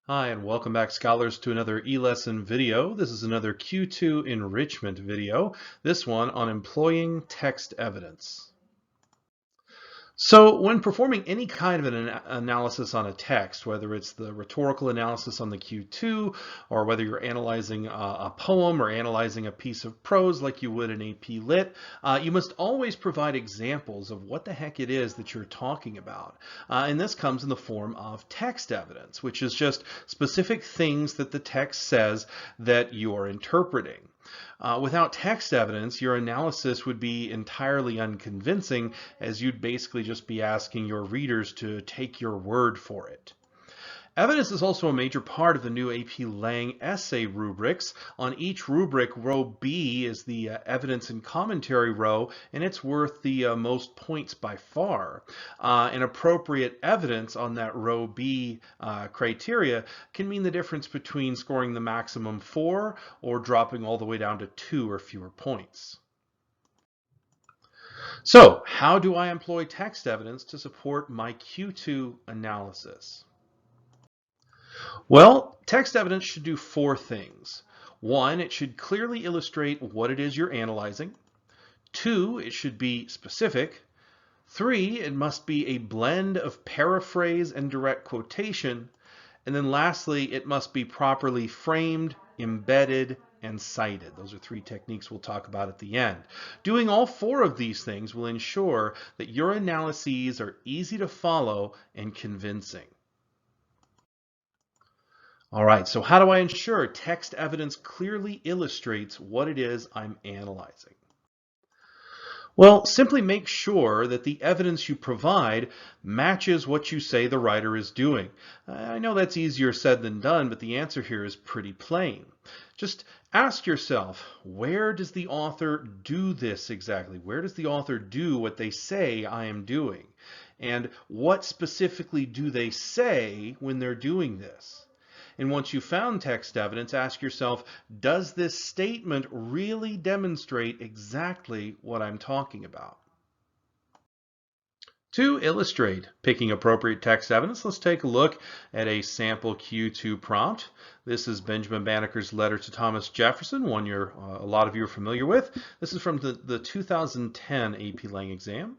Hi, and welcome back, scholars, to another e-lesson video. This is another Q2 enrichment video, this one on employing text evidence. So when performing any kind of an analysis on a text, whether it's the rhetorical analysis on the Q2, or whether you're analyzing a poem or analyzing a piece of prose like you would in AP Lit, you must always provide examples of what the heck it is that you're talking about. And this comes in the form of text evidence, which is just specific things that the text says that you're interpreting. Without text evidence, your analysis would be entirely unconvincing, as you'd basically just be asking your readers to take your word for it. Evidence is also a major part of the new AP Lang essay rubrics. On each rubric, row B is the evidence and commentary row, and it's worth the most points by far. And appropriate evidence on that row B criteria can mean the difference between scoring the maximum 4 or dropping all the way down to 2 or fewer points. So, how do I employ text evidence to support my Q2 analysis? Well, text evidence should do 4 things. 1, it should clearly illustrate what it is you're analyzing. 2, it should be specific. 3, it must be a blend of paraphrase and direct quotation. And then lastly, it must be properly framed, embedded, and cited. Those are 3 techniques we'll talk about at the end. Doing all 4 of these things will ensure that your analyses are easy to follow and convincing. All right, so how do I ensure text evidence clearly illustrates what it is I'm analyzing? Well, simply make sure that the evidence you provide matches what you say the writer is doing. I know that's easier said than done, but the answer here is pretty plain. Just ask yourself, where does the author do this exactly? Where does the author do what they say I am doing? And what specifically do they say when they're doing this? And once you've found text evidence, ask yourself, does this statement really demonstrate exactly what I'm talking about? To illustrate picking appropriate text evidence, let's take a look at a sample Q2 prompt. This is Benjamin Banneker's letter to Thomas Jefferson, one a lot of you are familiar with. This is from the 2010 AP Lang exam.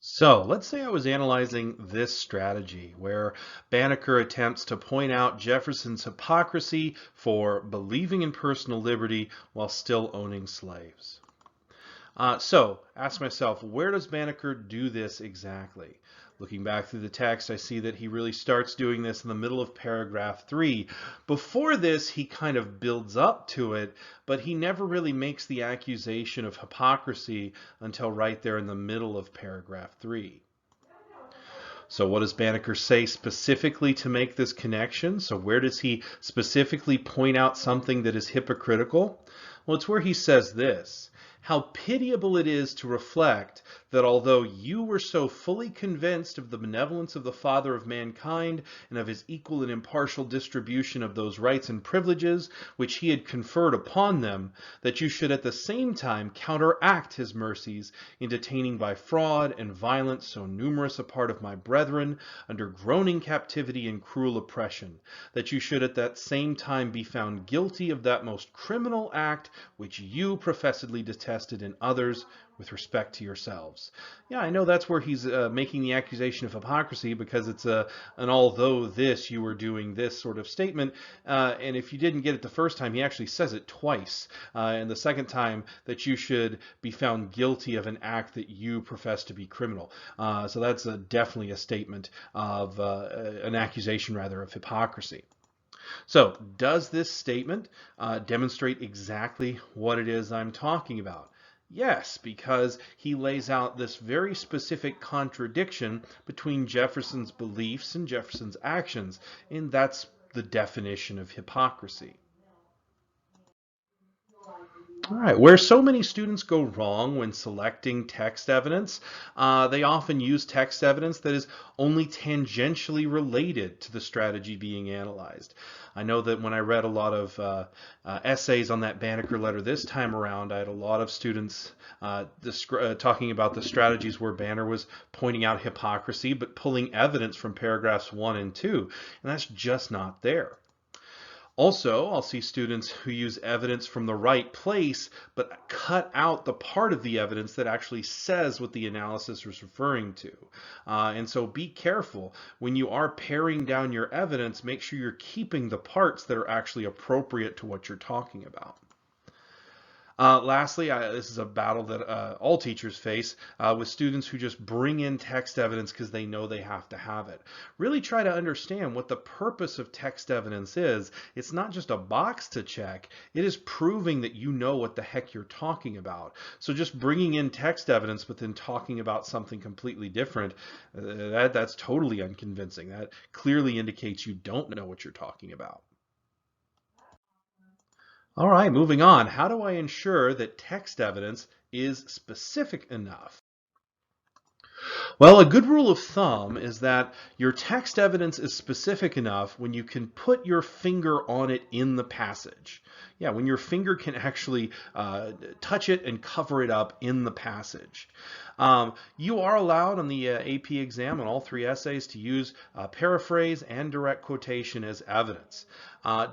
So let's say I was analyzing this strategy where Banneker attempts to point out Jefferson's hypocrisy for believing in personal liberty while still owning slaves. So ask myself, where does Banneker do this exactly? Looking back through the text, I see that he really starts doing this in the middle of paragraph 3. Before this, he kind of builds up to it, but he never really makes the accusation of hypocrisy until right there in the middle of paragraph 3. So what does Banneker say specifically to make this connection? So where does he specifically point out something that is hypocritical? Well, it's where he says this. How pitiable it is to reflect that although you were so fully convinced of the benevolence of the Father of mankind and of his equal and impartial distribution of those rights and privileges which he had conferred upon them, that you should at the same time counteract his mercies in detaining by fraud and violence so numerous a part of my brethren under groaning captivity and cruel oppression, that you should at that same time be found guilty of that most criminal act which you professedly detested in others with respect to yourselves. Yeah, I know that's where he's making the accusation of hypocrisy, because it's an although this, you were doing this sort of statement. And if you didn't get it the first time, he actually says it twice. And the second time, that you should be found guilty of an act that you profess to be criminal. So that's definitely a statement of an accusation, rather, of hypocrisy. So does this statement demonstrate exactly what it is I'm talking about? Yes, because he lays out this very specific contradiction between Jefferson's beliefs and Jefferson's actions, and that's the definition of hypocrisy. All right, where so many students go wrong when selecting text evidence, they often use text evidence that is only tangentially related to the strategy being analyzed. I know that when I read a lot of essays on that Banneker letter this time around, I had a lot of students talking about the strategies where Banner was pointing out hypocrisy, but pulling evidence from paragraphs 1 and 2, and that's just not there. Also, I'll see students who use evidence from the right place, but cut out the part of the evidence that actually says what the analysis is referring to. And so be careful. When you are paring down your evidence, make sure you're keeping the parts that are actually appropriate to what you're talking about. Lastly, this is a battle that all teachers face with students who just bring in text evidence because they know they have to have it. Really try to understand what the purpose of text evidence is. It's not just a box to check. It is proving that you know what the heck you're talking about. So just bringing in text evidence but then talking about something completely different, that's totally unconvincing. That clearly indicates you don't know what you're talking about. All right, moving on. How do I ensure that text evidence is specific enough? Well, a good rule of thumb is that your text evidence is specific enough when you can put your finger on it in the passage. Yeah, when your finger can actually touch it and cover it up in the passage. You are allowed on the AP exam on all 3 essays to use paraphrase and direct quotation as evidence.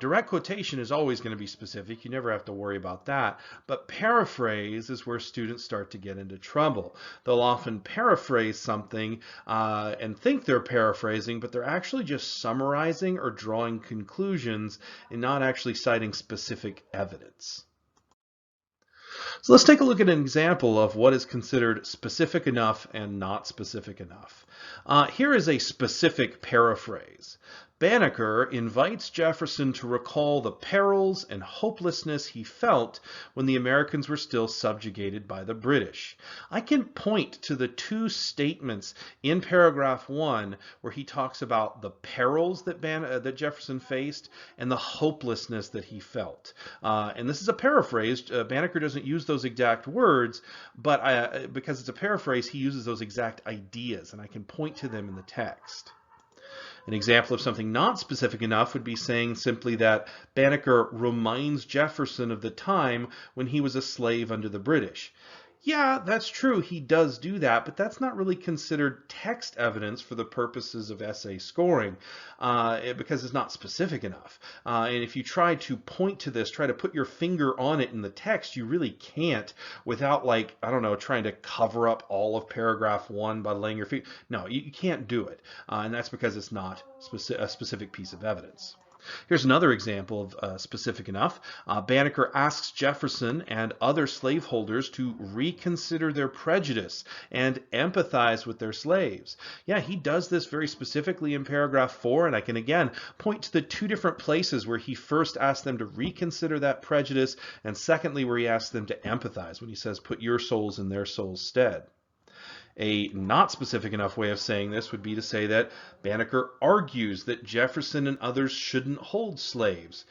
Direct quotation is always going to be specific. You never have to worry about that. But paraphrase is where students start to get into trouble. They'll often paraphrase something and think they're paraphrasing, but they're actually just summarizing or drawing conclusions and not actually citing specific evidence. So let's take a look at an example of what is considered specific enough and not specific enough. Here is a specific paraphrase. Banneker invites Jefferson to recall the perils and hopelessness he felt when the Americans were still subjugated by the British. I can point to the 2 statements in paragraph 1 where he talks about the perils that Jefferson faced and the hopelessness that he felt. And this is a paraphrase. Banneker doesn't use those exact words, but because it's a paraphrase, he uses those exact ideas, and I can point to them in the text. An example of something not specific enough would be saying simply that Banneker reminds Jefferson of the time when he was a slave under the British. Yeah, that's true, he does do that, but that's not really considered text evidence for the purposes of essay scoring because it's not specific enough. And if you try to point to this, try to put your finger on it in the text, you really can't without, like, I don't know, trying to cover up all of paragraph 1 by laying your finger. No, you can't do it. And that's because it's not a specific piece of evidence. Here's another example of specific enough. Banneker asks Jefferson and other slaveholders to reconsider their prejudice and empathize with their slaves. Yeah, he does this very specifically in paragraph 4, and I can again point to the 2 different places where he first asks them to reconsider that prejudice, and secondly where he asks them to empathize when he says put your souls in their souls' stead. A not specific enough way of saying this would be to say that Banneker argues that Jefferson and others shouldn't hold slaves.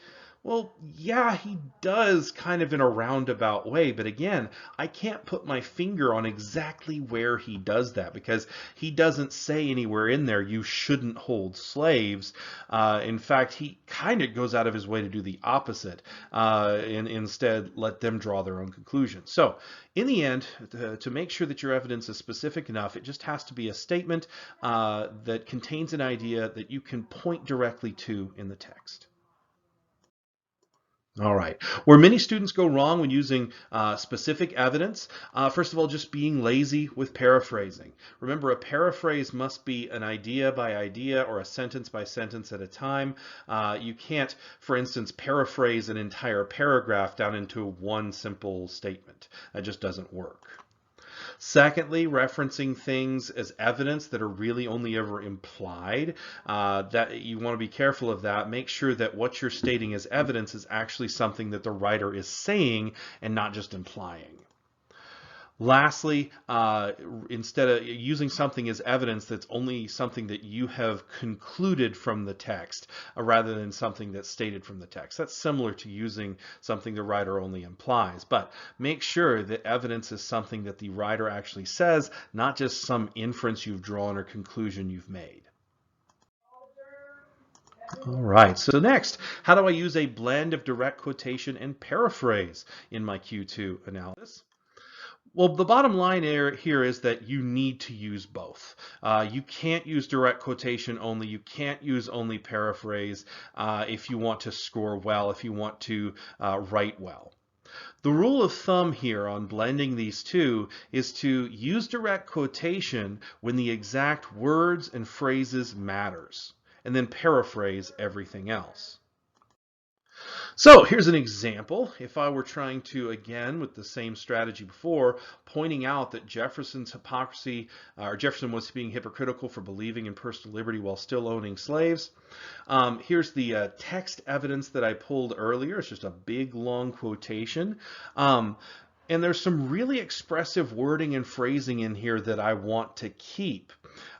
Well, yeah, he does kind of in a roundabout way, but again, I can't put my finger on exactly where he does that because he doesn't say anywhere in there you shouldn't hold slaves. In fact, he kind of goes out of his way to do the opposite and instead let them draw their own conclusions. So in the end, to make sure that your evidence is specific enough, it just has to be a statement that contains an idea that you can point directly to in the text. All right. Where many students go wrong when using specific evidence, first of all, just being lazy with paraphrasing. Remember, a paraphrase must be an idea by idea or a sentence by sentence at a time. You can't, for instance, paraphrase an entire paragraph down into one simple statement. That just doesn't work. Secondly, referencing things as evidence that are really only ever implied. That you want to be careful of that. Make sure that what you're stating as evidence is actually something that the writer is saying and not just implying. Lastly, instead of using something as evidence that's only something that you have concluded from the text, rather than something that's stated from the text. That's similar to using something the writer only implies, but make sure that evidence is something that the writer actually says, not just some inference you've drawn or conclusion you've made. All right, so next, how do I use a blend of direct quotation and paraphrase in my Q2 analysis? Well, the bottom line here is that you need to use both. You can't use direct quotation only. You can't use only paraphrase if you want to score well, if you want to write well. The rule of thumb here on blending these two is to use direct quotation when the exact words and phrases matters, and then paraphrase everything else. So here's an example. If I were trying to, again, with the same strategy before, pointing out that Jefferson's hypocrisy, or Jefferson was being hypocritical for believing in personal liberty while still owning slaves. Here's the text evidence that I pulled earlier. It's just a big, long quotation. And there's some really expressive wording and phrasing in here that I want to keep.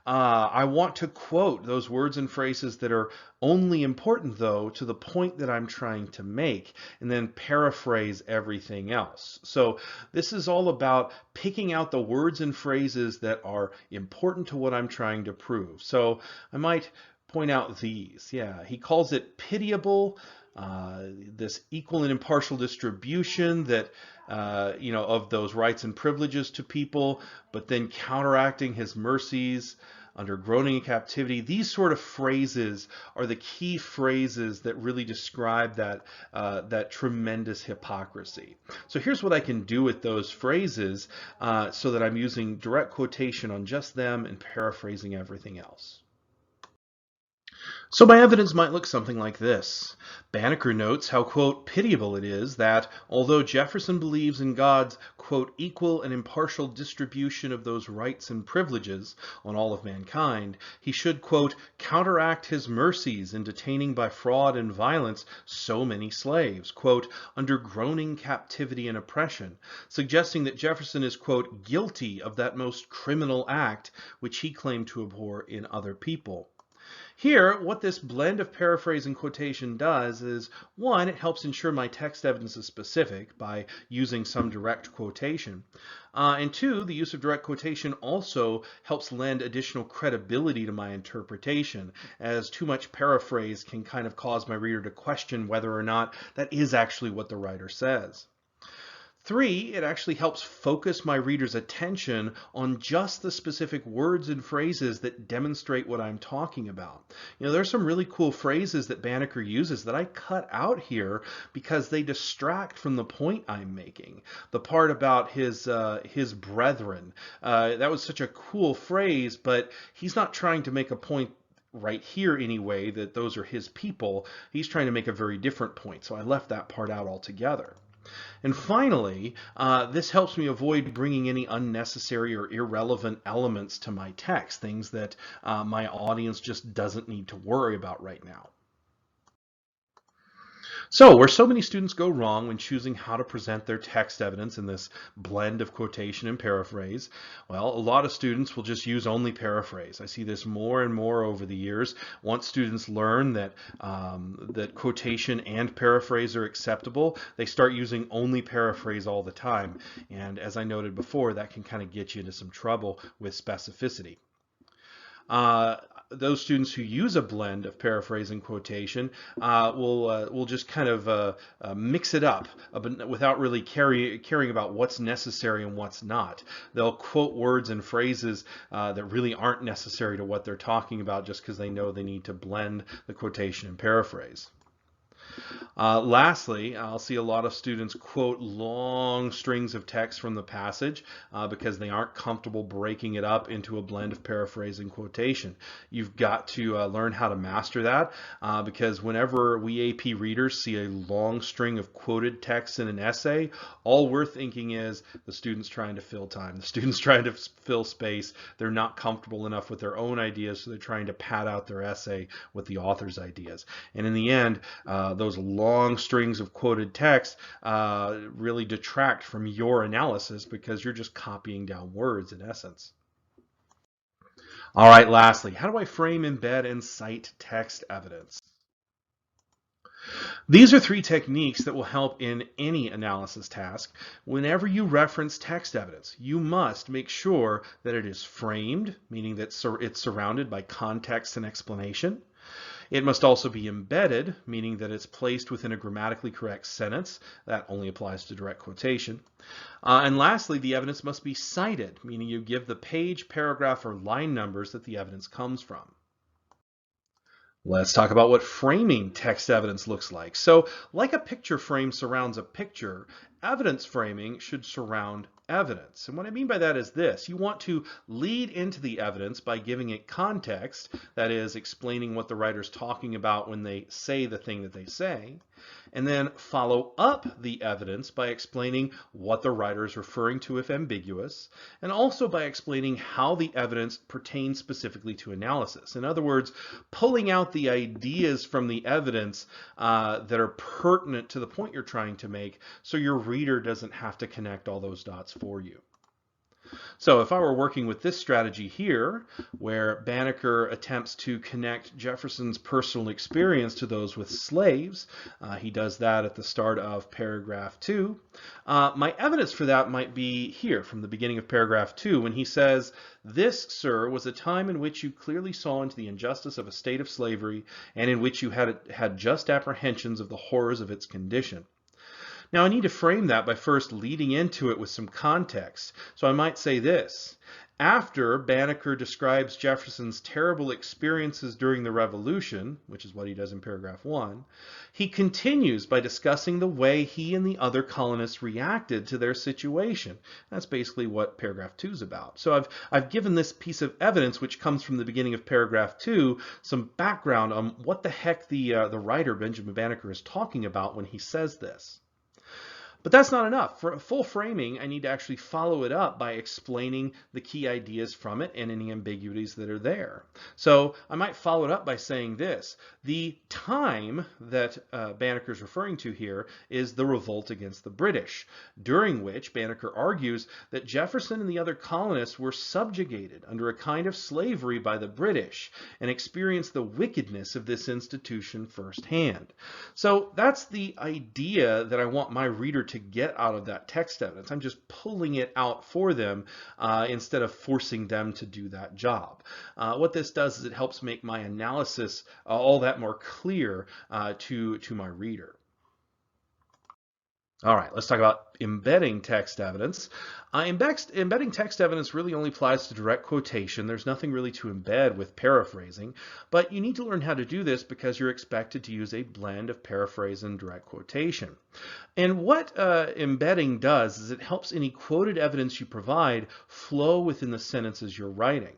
I want to quote those words and phrases that are only important, though, to the point that I'm trying to make, and then paraphrase everything else. So this is all about picking out the words and phrases that are important to what I'm trying to prove. So I might point out these. Yeah, he calls it pitiable, this equal and impartial distribution that of those rights and privileges to people, but then counteracting his mercies under groaning in captivity. These sort of phrases are the key phrases that really describe that tremendous hypocrisy. So here's what I can do with those phrases so that I'm using direct quotation on just them and paraphrasing everything else. So my evidence might look something like this. Banneker notes how, quote, pitiable it is that, although Jefferson believes in God's, quote, equal and impartial distribution of those rights and privileges on all of mankind, he should, quote, counteract his mercies in detaining by fraud and violence so many slaves, quote, under groaning captivity and oppression, suggesting that Jefferson is, quote, guilty of that most criminal act which he claimed to abhor in other people. Here, what this blend of paraphrase and quotation does is, one, it helps ensure my text evidence is specific by using some direct quotation. And two, the use of direct quotation also helps lend additional credibility to my interpretation, as too much paraphrase can kind of cause my reader to question whether or not that is actually what the writer says. Three, it actually helps focus my reader's attention on just the specific words and phrases that demonstrate what I'm talking about. There's some really cool phrases that Banneker uses that I cut out here because they distract from the point I'm making. The part about his brethren, that was such a cool phrase, but he's not trying to make a point right here anyway that those are his people. He's trying to make a very different point, so I left that part out altogether. And finally, this helps me avoid bringing any unnecessary or irrelevant elements to my text, things that my audience just doesn't need to worry about right now. So, where so many students go wrong when choosing how to present their text evidence in this blend of quotation and paraphrase, well, a lot of students will just use only paraphrase. I see this more and more over the years. Once students learn that that quotation and paraphrase are acceptable, they start using only paraphrase all the time. And as I noted before, that can kind of get you into some trouble with specificity. Those students who use a blend of paraphrase and quotation will just kind of mix it up without really caring about what's necessary and what's not. They'll quote words and phrases that really aren't necessary to what they're talking about just because they know they need to blend the quotation and paraphrase. Lastly, I'll see a lot of students quote long strings of text from the passage because they aren't comfortable breaking it up into a blend of paraphrase and quotation. You've got to learn how to master that because whenever we AP readers see a long string of quoted text in an essay, all we're thinking is the student's trying to fill time. The student's trying to fill space. They're not comfortable enough with their own ideas, so they're trying to pad out their essay with the author's ideas. And in the end, those long long strings of quoted text really detract from your analysis because you're just copying down words in essence. All right, lastly, how do I frame, embed, and cite text evidence? These are three techniques that will help in any analysis task. Whenever you reference text evidence, you must make sure that it is framed, meaning that it's surrounded by context and explanation. It must also be embedded, meaning that it's placed within a grammatically correct sentence. That only applies to direct quotation. And lastly, the evidence must be cited, meaning you give the page, paragraph, or line numbers that the evidence comes from. Let's talk about what framing text evidence looks like. So, like a picture frame surrounds a picture, evidence framing should surround evidence. And what I mean by that is this: you want to lead into the evidence by giving it context, that is, explaining what the writer's talking about when they say the thing that they say, and then follow up the evidence by explaining what the writer is referring to if ambiguous, and also by explaining how the evidence pertains specifically to analysis. In other words, pulling out the ideas from the evidence that are pertinent to the point you're trying to make, so your reader doesn't have to connect all those dots for you. So if I were working with this strategy here, where Banneker attempts to connect Jefferson's personal experience to those with slaves, he does that at the start of paragraph 2. My evidence for that might be here from the beginning of paragraph 2 when he says, "This, sir, was a time in which you clearly saw into the injustice of a state of slavery and in which you had just apprehensions of the horrors of its condition." Now I need to frame that by first leading into it with some context. So I might say this: after Banneker describes Jefferson's terrible experiences during the Revolution, which is what he does in paragraph 1, he continues by discussing the way he and the other colonists reacted to their situation. That's basically what paragraph 2 is about. So I've given this piece of evidence, which comes from the beginning of paragraph 2, some background on what the heck the writer, Benjamin Banneker, is talking about when he says this. But that's not enough. For full framing, I need to actually follow it up by explaining the key ideas from it and any ambiguities that are there. So I might follow it up by saying this: the time that Banneker is referring to here is the revolt against the British, during which Banneker argues that Jefferson and the other colonists were subjugated under a kind of slavery by the British and experienced the wickedness of this institution firsthand. So that's the idea that I want my reader to get out of that text evidence. I'm just pulling it out for them instead of forcing them to do that job. What this does is it helps make my analysis all that more clear to my reader. All right, let's talk about embedding text evidence. Embedding text evidence really only applies to direct quotation. There's nothing really to embed with paraphrasing, but you need to learn how to do this because you're expected to use a blend of paraphrase and direct quotation. And what embedding does is it helps any quoted evidence you provide flow within the sentences you're writing.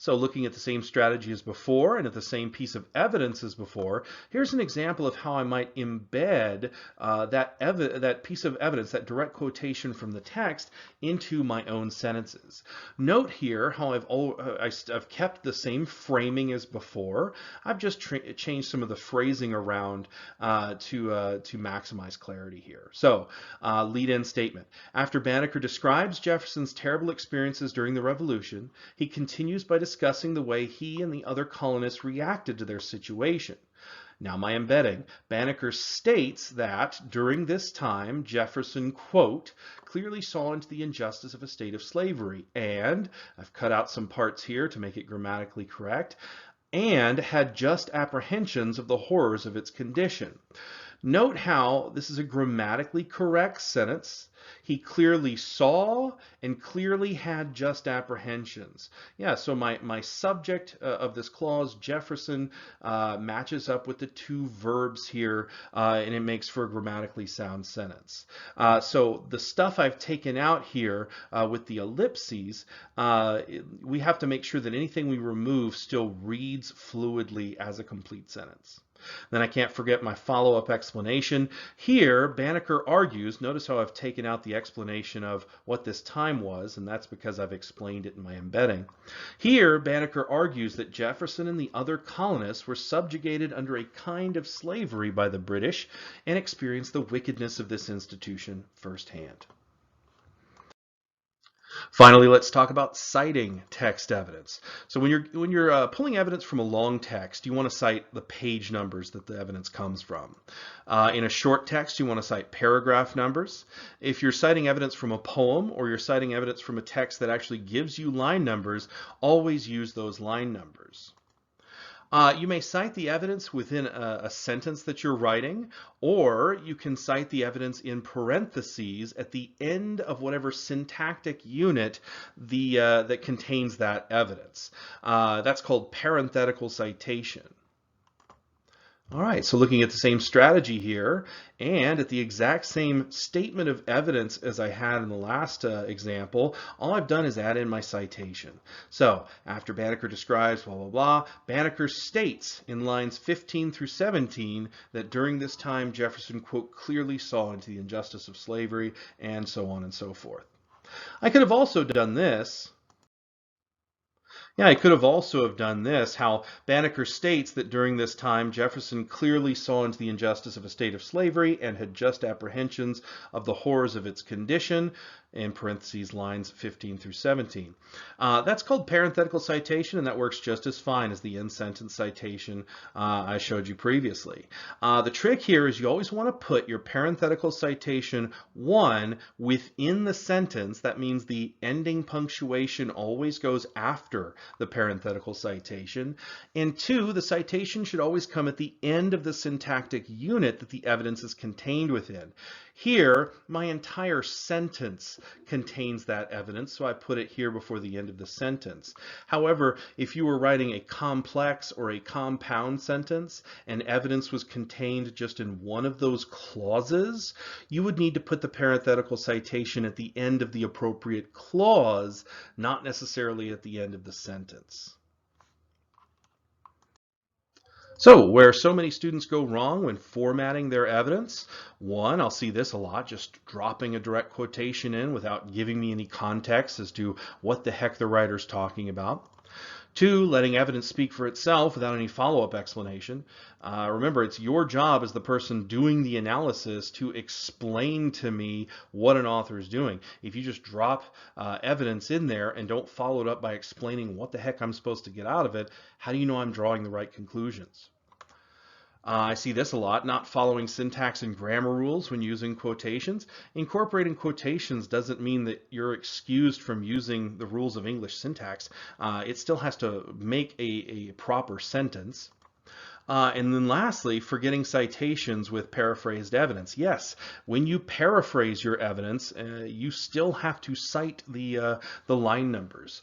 So looking at the same strategy as before and at the same piece of evidence as before, here's an example of how I might embed that piece of evidence, that direct quotation from the text, into my own sentences. Note here how I've kept the same framing as before. I've just changed some of the phrasing around to maximize clarity here. So lead-in statement. After Banneker describes Jefferson's terrible experiences during the Revolution, he continues by discussing the way he and the other colonists reacted to their situation. Now my embedding. Banneker states that during this time, Jefferson, quote, clearly saw into the injustice of a state of slavery, and, I've cut out some parts here to make it grammatically correct, and had just apprehensions of the horrors of its condition. Note how this is a grammatically correct sentence. He clearly saw and clearly had just apprehensions. Yeah, so my subject of this clause, Jefferson, matches up with the two verbs here, and it makes for a grammatically sound sentence. So the stuff I've taken out here with the ellipses, we have to make sure that anything we remove still reads fluidly as a complete sentence. Then I can't forget my follow-up explanation. Here, Banneker argues, notice how I've taken out the explanation of what this time was, and that's because I've explained it in my embedding. Here, Banneker argues that Jefferson and the other colonists were subjugated under a kind of slavery by the British and experienced the wickedness of this institution firsthand. Finally, let's talk about citing text evidence. So when you're pulling evidence from a long text, you want to cite the page numbers that the evidence comes from. In a short text, you want to cite paragraph numbers. If you're citing evidence from a poem or you're citing evidence from a text that actually gives you line numbers, always use those line numbers. You may cite the evidence within a sentence that you're writing, or you can cite the evidence in parentheses at the end of whatever syntactic unit that contains that evidence. That's called parenthetical citation. All right, so looking at the same strategy here and at the exact same statement of evidence as I had in the last example, all I've done is add in my citation. So after Banneker describes blah, blah, blah, Banneker states in lines 15 through 17 that during this time Jefferson, quote, clearly saw into the injustice of slavery, and so on and so forth. I could have also done this. Yeah, I could have also have done this, how Banneker states that during this time Jefferson clearly saw into the injustice of a state of slavery and had just apprehensions of the horrors of its condition, in parentheses lines 15 through 17. That's called parenthetical citation, and that works just as fine as the in-sentence citation I showed you previously. The trick here is you always want to put your parenthetical citation 1 within the sentence. That means the ending punctuation always goes after the parenthetical citation. And 2, the citation should always come at the end of the syntactic unit that the evidence is contained within. Here, my entire sentence contains that evidence, so I put it here before the end of the sentence. However, if you were writing a complex or a compound sentence and evidence was contained just in one of those clauses, you would need to put the parenthetical citation at the end of the appropriate clause, not necessarily at the end of the sentence. So, where so many students go wrong when formatting their evidence, one, I'll see this a lot, just dropping a direct quotation in without giving me any context as to what the heck the writer's talking about. 2, letting evidence speak for itself without any follow-up explanation. Remember, it's your job as the person doing the analysis to explain to me what an author is doing. If you just drop evidence in there and don't follow it up by explaining what the heck I'm supposed to get out of it, how do you know I'm drawing the right conclusions? I see this a lot, not following syntax and grammar rules when using quotations. Incorporating quotations doesn't mean that you're excused from using the rules of English syntax. It still has to make a proper sentence. And then lastly, forgetting citations with paraphrased evidence. Yes, when you paraphrase your evidence, you still have to cite the line numbers.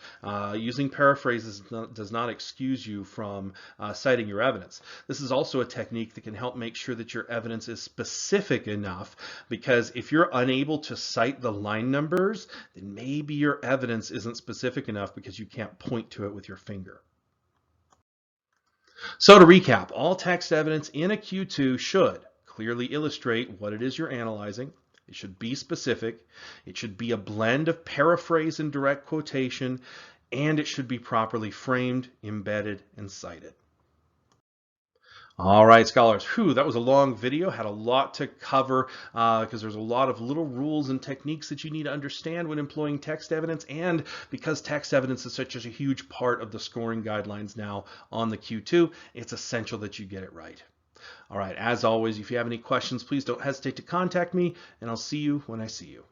Using paraphrases does not excuse you from citing your evidence. This is also a technique that can help make sure that your evidence is specific enough, because if you're unable to cite the line numbers, then maybe your evidence isn't specific enough because you can't point to it with your finger. So to recap, all text evidence in a Q2 should clearly illustrate what it is you're analyzing. It should be specific. It should be a blend of paraphrase and direct quotation, and it should be properly framed, embedded, and cited. All right, scholars, that was a long video, had a lot to cover because there's a lot of little rules and techniques that you need to understand when employing text evidence, and because text evidence is such a huge part of the scoring guidelines now on the Q2, it's essential that you get it right. All right, as always, if you have any questions, please don't hesitate to contact me, and I'll see you when I see you.